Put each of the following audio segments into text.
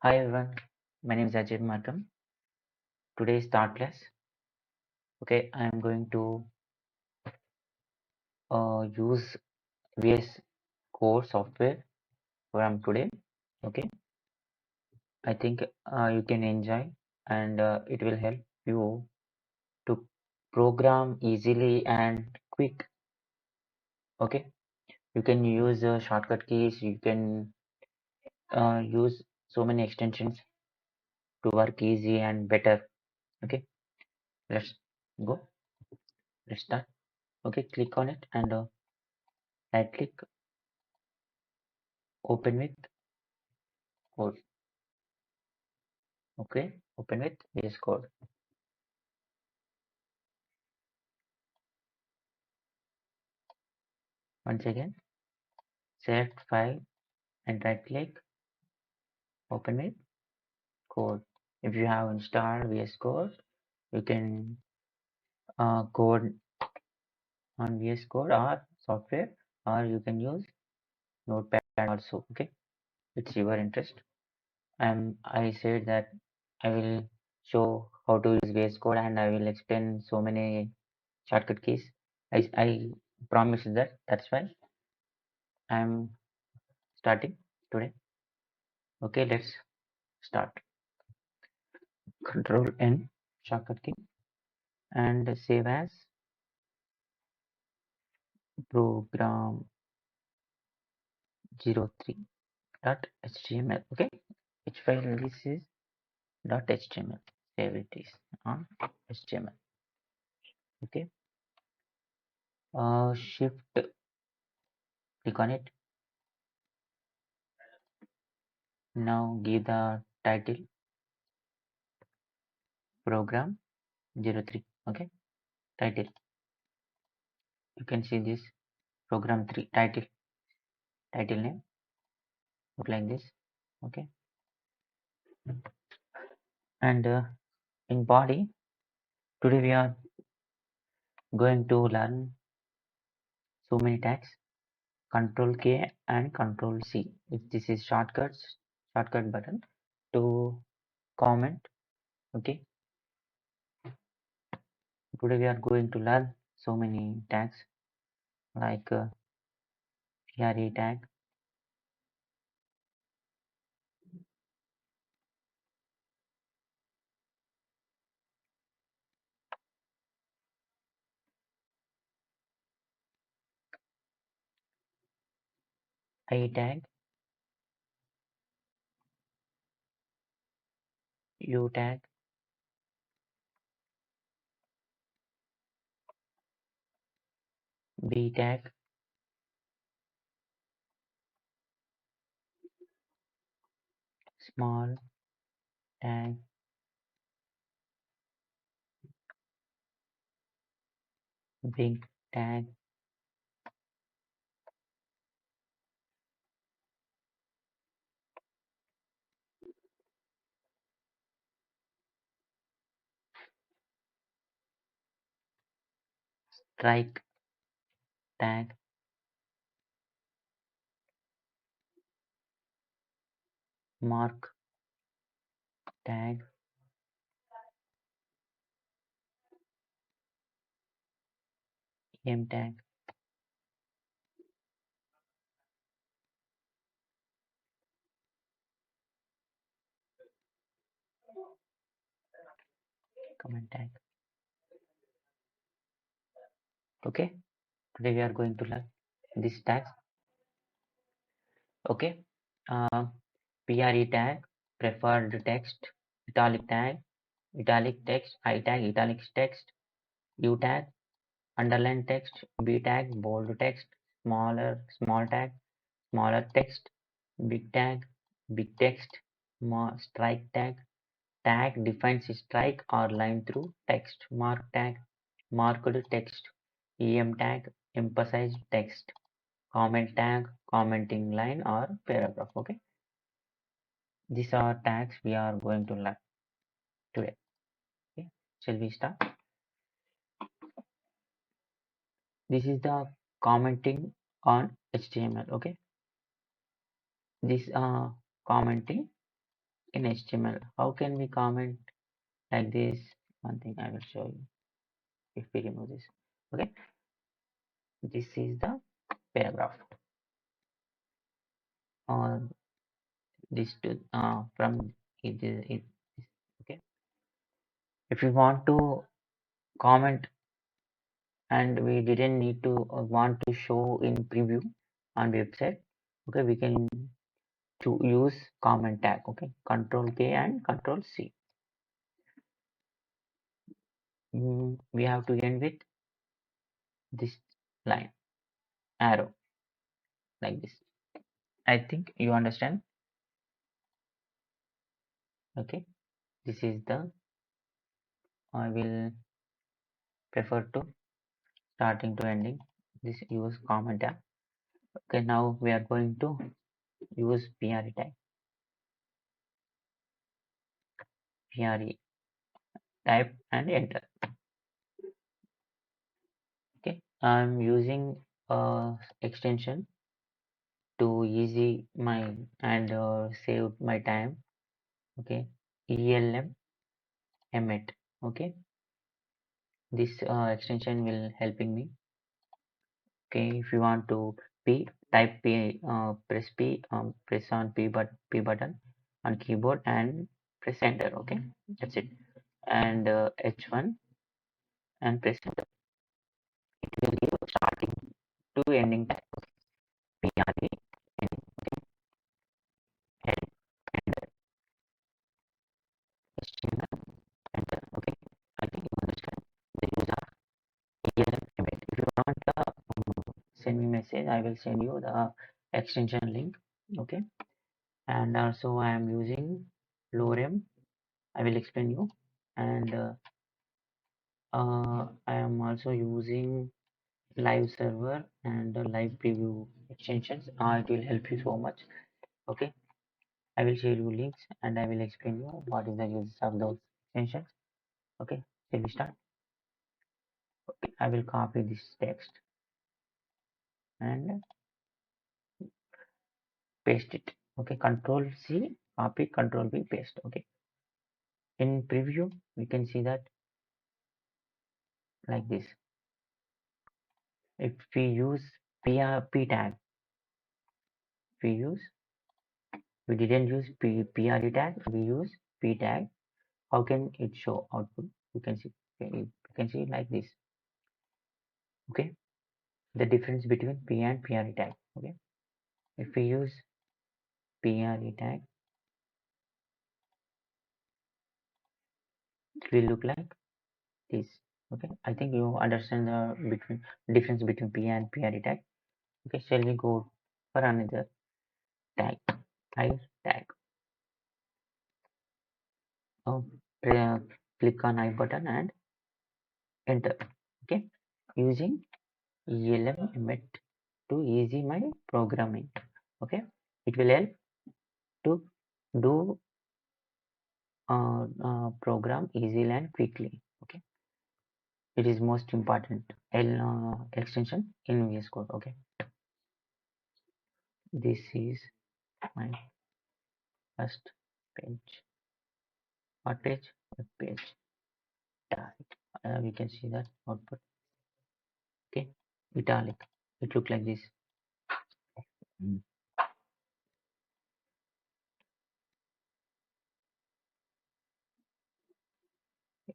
Hi everyone, my name is Ajay Markham. Today's start class. Okay, I am going to use VS Code software from today. Okay, I think you can enjoy and it will help you to program easily and quick. Okay, you can use shortcut keys. You can use so many extensions to work easy and better. Okay, let's go. Let's start. Okay, click on it and right click, open with code. Okay, open with VS Code. Once again, select file and right click, open with code. If you have installed VS Code, you can code on VS Code or software, or you can use Notepad also. Okay, it's your interest. I said that I will show how to use VS Code and I will explain so many shortcut keys. I promise that. That's why I'm starting today. Okay, let's start. Control N shortcut key and save as program 03.html. Okay, which file this is .html. Save it is on HTML. Okay, shift click on it. Now give the title program 03. Okay, title. You can see this program 3 title name look like this. Okay, and in body today we are going to learn so many tags. Control K and Control C. If this is shortcut button to comment. Okay. Today we are going to learn so many tags like PRE tag, I tag, U tag, B tag, small tag, big tag, strike tag, mark tag, M tag, comment tag. Okay. Today we are going to learn this tags. Okay. PRE tag, preferred text, italic text, I tag, italic text, U tag, underline text, B tag, bold text, small tag, smaller text, big tag, big text, strike tag, tag defines strike or line through text, mark tag, marked text, EM tag, emphasized text, comment tag, commenting line or paragraph. Okay, these are tags we are going to learn today. Okay, shall we start? This is the commenting on HTML. Okay, this commenting in HTML. How can we comment like this? One thing I will show you if we remove this. Okay, this is the paragraph or this to from it okay. If you want to comment and we didn't need to want to show in preview on website, okay, we can to use comment tag. Okay, Control K and Control C. We have to end with this line arrow like this. I think you understand. Okay, this is the I will prefer to starting to ending this use comment tag. Okay, now we are going to use PRE tag. PRE type and enter. Okay, I'm using extension to easy my and save my time. Okay, ELM Emmet. Okay, this extension will helping me. Okay, if you want to P, type P, press P, press on P button on keyboard and press enter. Okay, that's it. And H1 and press enter. It will give starting to ending time. PRE ending. Okay, head enter. HTML enter. Okay, I think you understand the use of ELM Emmet. If you want send me message, I will send you the extension link. Okay, and also I am using Lorem. I will explain you. And I am also using live server and live preview extensions. It will help you so much. Okay, I will share you links and I will explain you what is the use of those extensions. Okay, shall we start? Okay, I will copy this text and paste it. Okay, Control C, copy, Control V, paste. Okay, in preview we can see that like this. If we use P tag, we didn't use PRE tag, we use P tag. How can it show output? You can see, like this. Okay, the difference between P and PRE tag. Okay, if we use PRE tag, it will look like this. Okay, I think you understand the difference between P and PRE tag. Okay, shall we go for another tag? I tag. Oh, click on I button and enter. Okay, using ELM Emmet to easy my programming. Okay, it will help to do program easily and quickly. Okay, it is most important extension in VS Code. Okay, this is my first page. What page? Web page. Italic. We can see that output. Okay, italic. It look like this. Mm.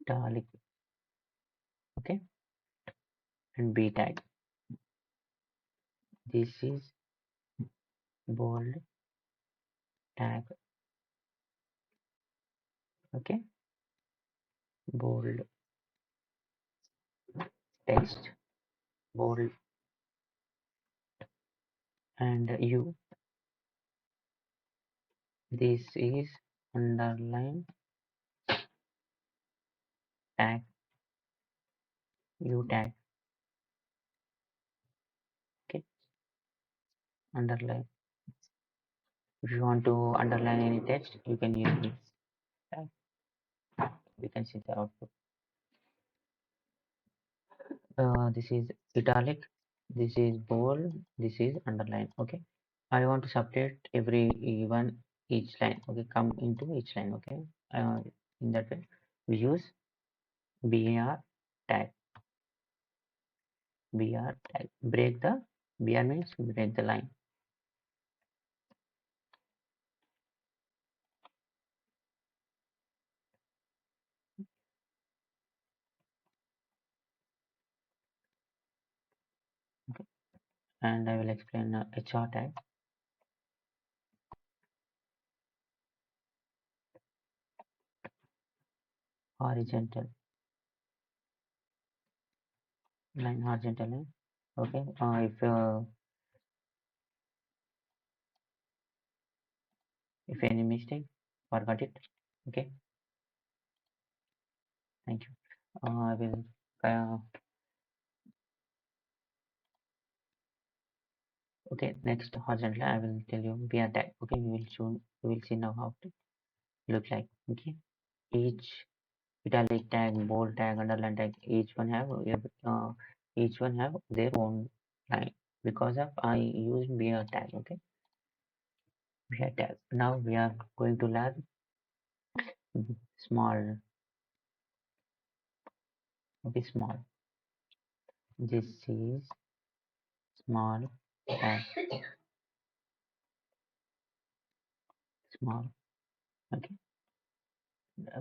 Italic. Okay, and B tag. This is bold tag. Okay, bold text. Bold and U. This is underline tag. U tag. Okay, underline. If you want to underline any text, you can use this tag. We can see the output. This is italic. This is bold. This is underline. Okay. I want to separate every one each line. Okay, come into each line. Okay, in that way we use br tag. Br tag, break the br means break the line. Okay, and I will explain hr tag. Horizontal line, horizontal line. Okay, if any mistake, forgot it. Okay, thank you. I will okay, next horizontal I will tell you br tag. Okay, we will see now how to look like. Okay, each italic tag, bold tag, underline tag, each one have their own line. Because of I use br tag. Okay, br tag. Now we are going to learn small. Okay, small. This is small tag. Small. Okay,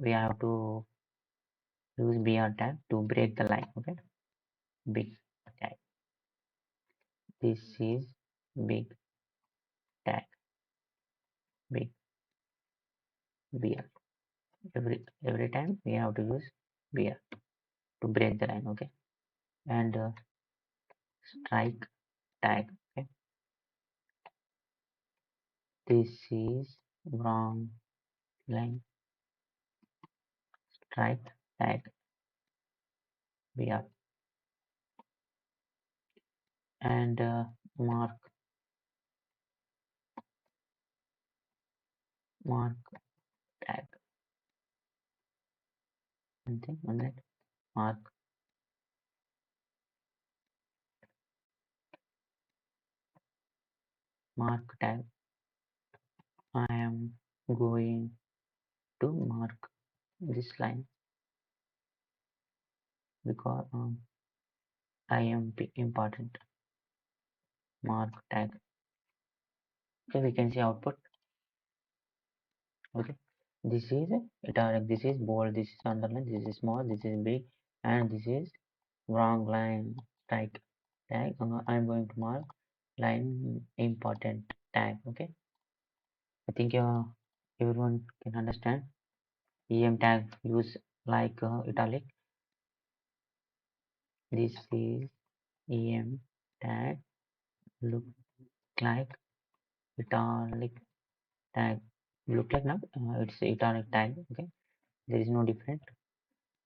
we have to use br tag to break the line. Okay, big tag. This is big tag. Big br. Every time we have to use br to break the line. Okay, and strike tag. Okay, this is wrong line. Strike tag br and mark tag. Something on that mark tag. I am going to mark this line because I am important. Mark tag. So we can see output. Okay, this is italic, this is bold, this is underline, this is small, this is big, and this is wrong line tag. I'm going to mark line important tag. Okay, I think everyone can understand. Em tag use like italic. This is em tag look like italic tag. Look like now it's italic tag. Okay, there is no different.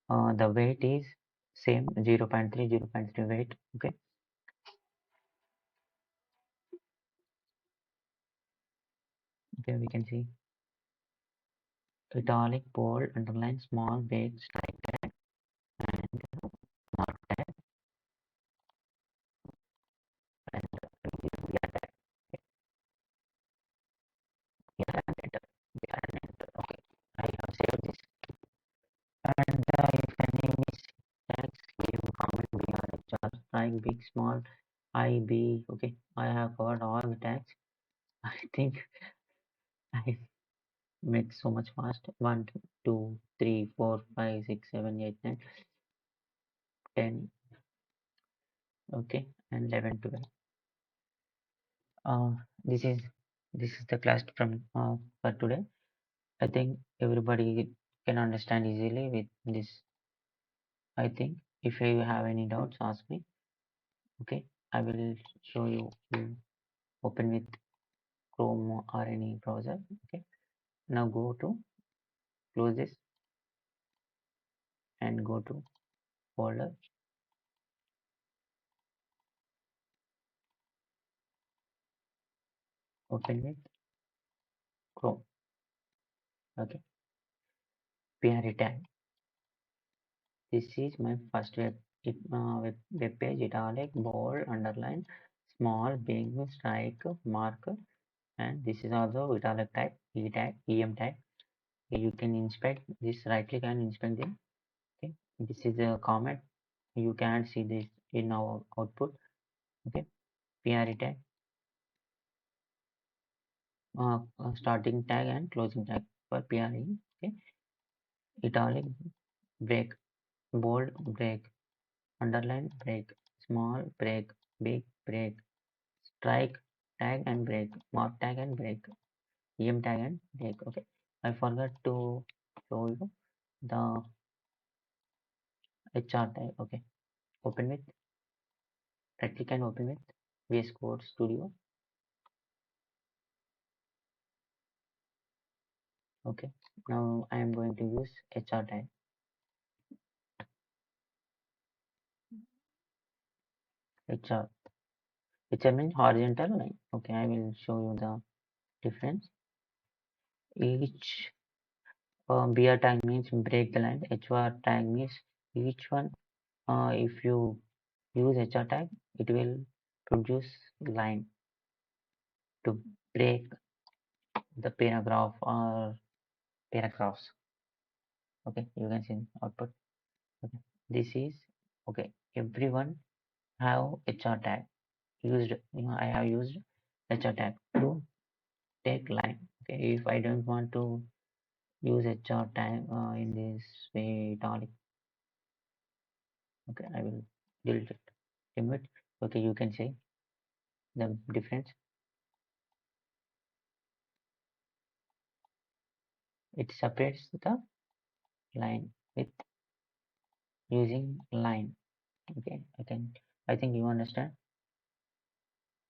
The weight is same 0.3 weight. Okay, okay, we can see italic, bold, underline, small, big, strike tag, and mark tag, and we are tag. We are an enter. We are an enter. Okay, I have saved this. And if any is tags, give comment below. Just strike big, small, I, B. Okay, I have covered all the tags. I think I make so much fast. 1, 2, 3, 4, 5, 6, 7, 8, 9, 10. Okay, and 11, 12. uh this is the class from for today. I think everybody can understand easily with this. I think if you have any doubts, ask me. Okay, I will show you to open with Chrome or any browser. Okay, now go to close this and go to folder, open with Chrome. Okay, PRE tag. This is my first web page. Italic, bold, underline, small, big, strike, mark, and this is also italic type, E tag, EM tag. Okay, you can inspect this, right click and inspect them. Okay, this is a comment. You can't see this in our output. Okay, PRE tag, starting tag and closing tag for PRE. Okay, italic break, bold break, underline break, small break, big break, strike tag and break, mark tag and break, EM tag and break. Okay, I forgot to show you the HR tag. Okay, open with, right click and open with VS Code Studio. Okay, now I am going to use HR tag. HR, HR means horizontal line. Okay, I will show you the difference. Each BR tag means break the line. HR tag means each one. If you use HR tag, it will produce line to break the paragraph or paragraphs. Okay, you can see output. Okay, this is okay. Everyone have HR tag used. I have used HR tag to take line. Okay, if I don't want to use HR tag in this way italic, okay, I will delete it. Remove it. Okay, you can see the difference. It separates the line with using line. Okay, I think you understand.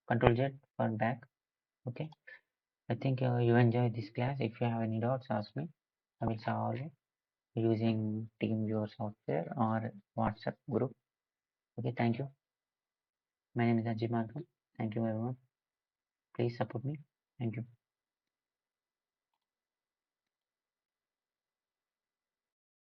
Control Z for back. Okay, I think you enjoy this class. If you have any doubts, ask me. I will solve it using TeamViewer software or WhatsApp group. Okay, thank you. My name is Ajay Markham. Thank you everyone. Please support me. Thank you.